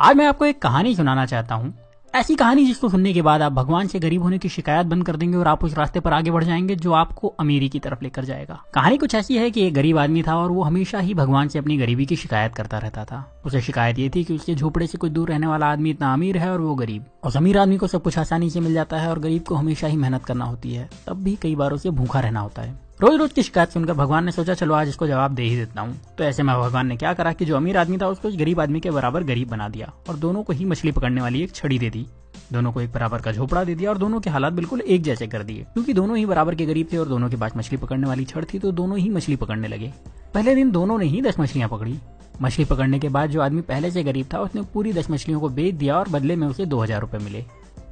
आज मैं आपको एक कहानी सुनाना चाहता हूँ। ऐसी कहानी जिसको सुनने के बाद आप भगवान से गरीब होने की शिकायत बंद कर देंगे और आप उस रास्ते पर आगे बढ़ जाएंगे जो आपको अमीरी की तरफ लेकर जाएगा। कहानी कुछ ऐसी है कि एक गरीब आदमी था और वो हमेशा ही भगवान से अपनी गरीबी की शिकायत करता रहता था। उसे शिकायत ये थी कि उसके झोपड़े से कुछ दूर रहने वाला आदमी इतना अमीर है और वो गरीब। उस अमीर आदमी को सब कुछ आसानी से मिल जाता है और गरीब को हमेशा ही मेहनत करना होती है, तब भी कई बार उसे भूखा रहना होता है। रोज रोज की शिकायत सुनकर भगवान ने सोचा चलो आज इसको जवाब दे ही देता हूँ। तो ऐसे में भगवान ने क्या करा कि जो अमीर आदमी था उसको इस गरीब आदमी के बराबर गरीब बना दिया और दोनों को ही मछली पकड़ने वाली एक छड़ी दे दी। दोनों को एक बराबर का झोपड़ा दे दिया और दोनों के हालात बिल्कुल एक जैसे कर दिए। क्योंकि दोनों ही बराबर के गरीब थे और दोनों के पास मछली पकड़ने वाली छड़ थी तो दोनों ही मछली पकड़ने लगे। पहले दिन दोनों ने ही 10 मछलियां पकड़ी। मछली पकड़ने के बाद जो आदमी पहले से गरीब था उसने पूरी 10 मछलियों को बेच दिया और बदले में उसे 2000 रुपए मिले।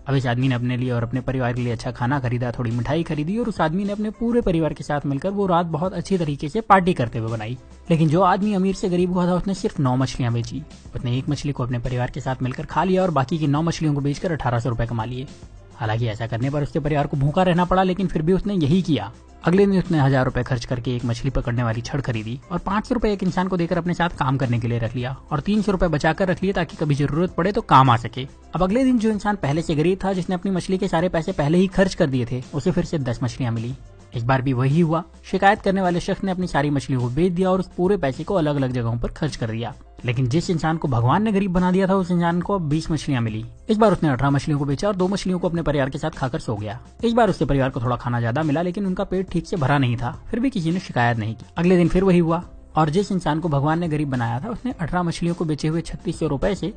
अब इस आदमी ने अपने लिए और अपने परिवार के लिए अच्छा खाना खरीदा, थोड़ी मिठाई खरीदी और उस आदमी ने अपने पूरे परिवार के साथ मिलकर वो रात बहुत अच्छी तरीके से पार्टी करते हुए बनाई। लेकिन जो आदमी अमीर से गरीब हुआ था उसने सिर्फ 9 मछलियां बेची। उसने एक मछली को अपने परिवार के साथ मिलकर खा लिया और बाकी की 9 मछलियों को बेचकर 1800 रुपए कमा लिए। हालांकि ऐसा करने पर उसके परिवार को भूखा रहना पड़ा, लेकिन फिर भी उसने यही किया। अगले दिन उसने 1000 रुपए खर्च करके एक मछली पकड़ने वाली छड़ खरीदी और 500 रुपए एक इंसान को देकर अपने साथ काम करने के लिए रख लिया और 300 रुपए बचाकर रख लिए ताकि कभी जरूरत पड़े तो काम आ सके। अब अगले दिन जो इंसान पहले से गरीब था, जिसने अपनी मछली के सारे पैसे पहले ही खर्च कर दिए थे, उसे फिर से 10 मछलियां मिली। इस बार भी वही हुआ। शिकायत करने वाले शख्स ने अपनी सारी मछलियों को बेच दिया और उस पूरे पैसे को अलग अलग जगहों पर खर्च कर दिया। लेकिन जिस इंसान को भगवान ने गरीब बना दिया था उस इंसान को अब 20 मछलियां मिली। इस बार उसने 18 मछलियों को बेचा और 2 मछलियों को अपने परिवार के साथ खाकर सो गया। इस बार उसके परिवार को थोड़ा खाना ज्यादा मिला, लेकिन उनका पेट ठीक से भरा नहीं था। फिर भी किसी ने शिकायत नहीं की। अगले दिन फिर वही हुआ और जिस इंसान को भगवान ने गरीब बनाया था उसने 18 मछलियों को बेचे हुए 3600 रुपए से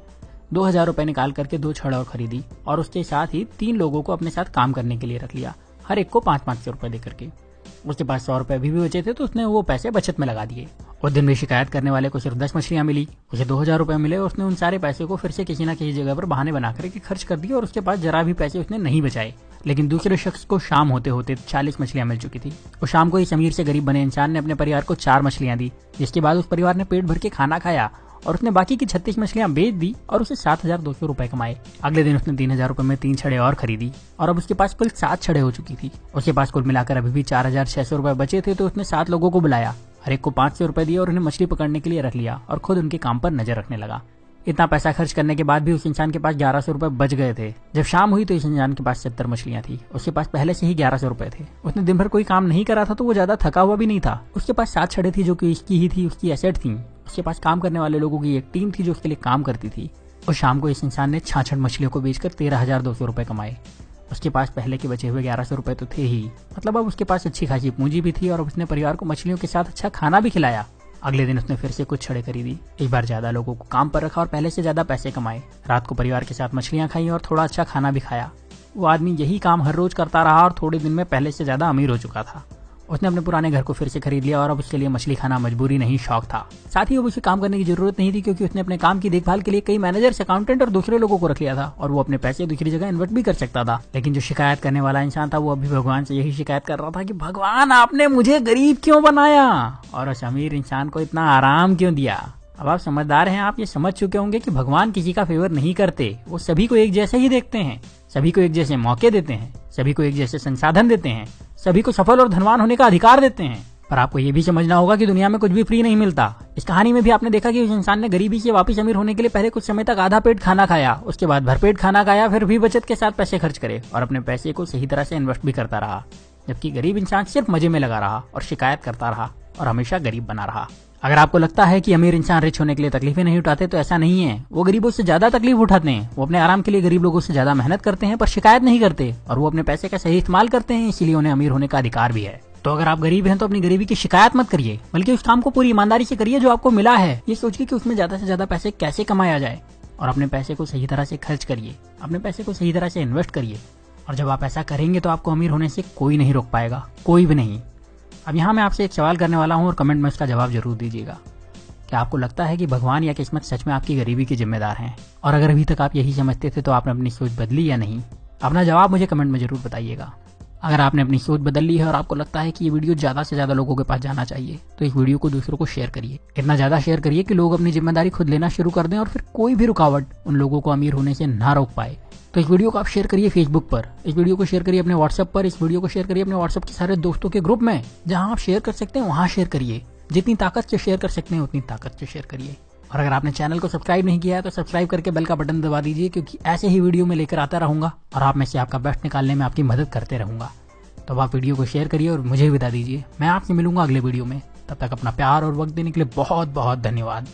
2000 रुपए निकाल करके 2 छड़ और खरीदी और उसके साथ ही 3 लोगों को अपने साथ काम करने के लिए रख लिया, हर एक को 500 रुपए देकर के। उसके पास 100 रुपए भी बचे थे तो उसने वो पैसे बचत में लगा दिए। उस दिन भी शिकायत करने वाले को सिर्फ 10 मछलियां मिली, उसे 2000 रुपए मिले और उसने उन सारे पैसे को फिर से किसी न किसी जगह पर बहाने बना करके खर्च कर दिए और उसके पास जरा भी पैसे उसने नहीं बचाए। लेकिन दूसरे शख्स को शाम होते होते 40 मछलियां मिल चुकी थी और शाम को इस अमीर से गरीब बने इंसान ने अपने परिवार को 4 मछलियां दी, जिसके बाद उस परिवार ने पेट भर के खाना खाया और उसने बाकी की 36 मछलियां बेच दी और उसे 7200 रुपए कमाए। अगले दिन उसने 3000 रुपए में 3 छड़े और खरीदी और अब उसके पास कुल 7 छड़े हो चुकी थी। उसके पास कुल मिलाकर अभी भी 4600 रुपए बचे थे तो उसने 7 लोगों को बुलाया, हर एक को 500 रुपए दिए और उन्हें मछली पकड़ने के लिए रख लिया और खुद उनके काम पर नजर रखने लगा। इतना पैसा खर्च करने के बाद भी उस इंसान के पास 1100 रुपए बच गए थे। जब शाम हुई तो इस इंसान के पास 70 मछलियां थी। उसके पास पहले से ही 1100 रुपए थे। उसने दिन भर कोई काम नहीं करा था तो वो ज्यादा थका हुआ भी नहीं था। उसके पास 7 छड़े थी जो कि इसकी ही थी, उसकी एसेट थी। उसके पास काम करने वाले लोगों की एक टीम थी जो उसके लिए काम करती थी। और शाम को इस इंसान ने 66 मछलियों को बेचकर 13,200 रुपए कमाए। उसके पास पहले के बचे हुए 1100 रुपए तो थे ही, मतलब अब उसके पास अच्छी खासी पूंजी भी थी और उसने परिवार को मछलियों के साथ अच्छा खाना भी खिलाया। अगले दिन उसने फिर से कुछ छड़े खरीदी, इस बार ज्यादा लोगों को काम पर रखा और पहले से ज्यादा पैसे कमाए। रात को परिवार के साथ मछलियां खाई और थोड़ा अच्छा खाना भी खाया। वो आदमी यही काम हर रोज करता रहा और थोड़े दिन में पहले से ज्यादा अमीर हो चुका था। उसने अपने पुराने घर को फिर से खरीद लिया और अब उसके लिए मछली खाना मजबूरी नहीं शौक था। साथ ही अब उसे काम करने की जरूरत नहीं थी क्योंकि उसने अपने काम की देखभाल के लिए कई मैनेजर्स, अकाउंटेंट और दूसरे लोगों को रख लिया था और वो अपने पैसे दूसरी जगह इन्वेस्ट भी कर सकता था। लेकिन जो शिकायत करने वाला इंसान था वो अभी भगवान से यही शिकायत कर रहा था कि भगवान आपने मुझे गरीब क्यों बनाया और उस अमीर इंसान को इतना आराम क्यों दिया। अब आप समझदार हैं, आप ये समझ चुके होंगे कि भगवान किसी का फेवर नहीं करते, वो सभी को एक जैसे ही देखते हैं, सभी को एक जैसे मौके देते हैं, सभी को एक जैसे संसाधन देते हैं, सभी को सफल और धनवान होने का अधिकार देते हैं। पर आपको ये भी समझना होगा कि दुनिया में कुछ भी फ्री नहीं मिलता। इस कहानी में भी आपने देखा कि उस इंसान ने गरीबी से वापस अमीर होने के लिए पहले कुछ समय तक आधा पेट खाना खाया, उसके बाद भरपेट खाना खाया, फिर भी बचत के साथ पैसे खर्च करे और अपने पैसे को सही तरह से इन्वेस्ट भी करता रहा। जबकि गरीब इंसान सिर्फ मजे में लगा रहा और शिकायत करता रहा और हमेशा गरीब बना रहा। अगर आपको लगता है कि अमीर इंसान रिच होने के लिए तकलीफें नहीं उठाते तो ऐसा नहीं है। वो गरीबों से ज्यादा तकलीफ उठाते हैं। वो अपने आराम के लिए गरीब लोगों से ज्यादा मेहनत करते हैं पर शिकायत नहीं करते और वो अपने पैसे का सही इस्तेमाल करते हैं, इसीलिए उन्हें अमीर होने का अधिकार भी है। तो अगर आप गरीब हैं तो अपनी गरीबी की शिकायत मत करिए, बल्कि उस काम को पूरी ईमानदारी से करिए जो आपको मिला है। ये सोचिए कि उसमें ज्यादा से ज्यादा पैसे कैसे कमाया जाए और अपने पैसे को सही तरह से खर्च करिए, अपने पैसे को सही तरह से इन्वेस्ट करिए। और जब आप ऐसा करेंगे तो आपको अमीर होने से कोई नहीं रोक पाएगा, कोई भी नहीं। अब यहाँ मैं आपसे एक सवाल करने वाला हूँ और कमेंट में उसका जवाब जरूर दीजिएगा। क्या आपको लगता है कि भगवान या किस्मत सच में आपकी गरीबी के जिम्मेदार हैं? और अगर अभी तक आप यही समझते थे तो आपने अपनी सोच बदली या नहीं? अपना जवाब मुझे कमेंट में जरूर बताइएगा। अगर आपने अपनी सोच बदल ली है और आपको लगता है कि ये वीडियो ज्यादा से ज्यादा लोगों के पास जाना चाहिए तो इस वीडियो को दूसरों को शेयर करिए। इतना ज्यादा शेयर करिए कि लोग अपनी जिम्मेदारी खुद लेना शुरू कर दें और फिर कोई भी रुकावट उन लोगों को अमीर होने से ना रोक पाए। तो इस वीडियो को आप शेयर करिए फेसबुक पर, इस वीडियो को शेयर करिए अपने व्हाट्सएप पर, इस वीडियो को शेयर करिए अपने व्हाट्सएप के सारे दोस्तों के ग्रुप में। जहां आप शेयर कर सकते हैं वहां शेयर करिए। जितनी ताकत से शेयर कर सकते हैं उतनी ताकत से शेयर करिए। और अगर आपने चैनल को सब्सक्राइब नहीं किया है तो सब्सक्राइब करके बेल का बटन दबा दीजिए, क्योंकि ऐसे ही वीडियो में लेकर आता रहूंगा और आप में से आपका बेस्ट निकालने में आपकी मदद करते रहूंगा। तो अब आप वीडियो को शेयर करिए और मुझे विदा दीजिए। मैं आपसे मिलूंगा अगले वीडियो में। तब तक अपना प्यार और वक्त देने के लिए बहुत बहुत धन्यवाद।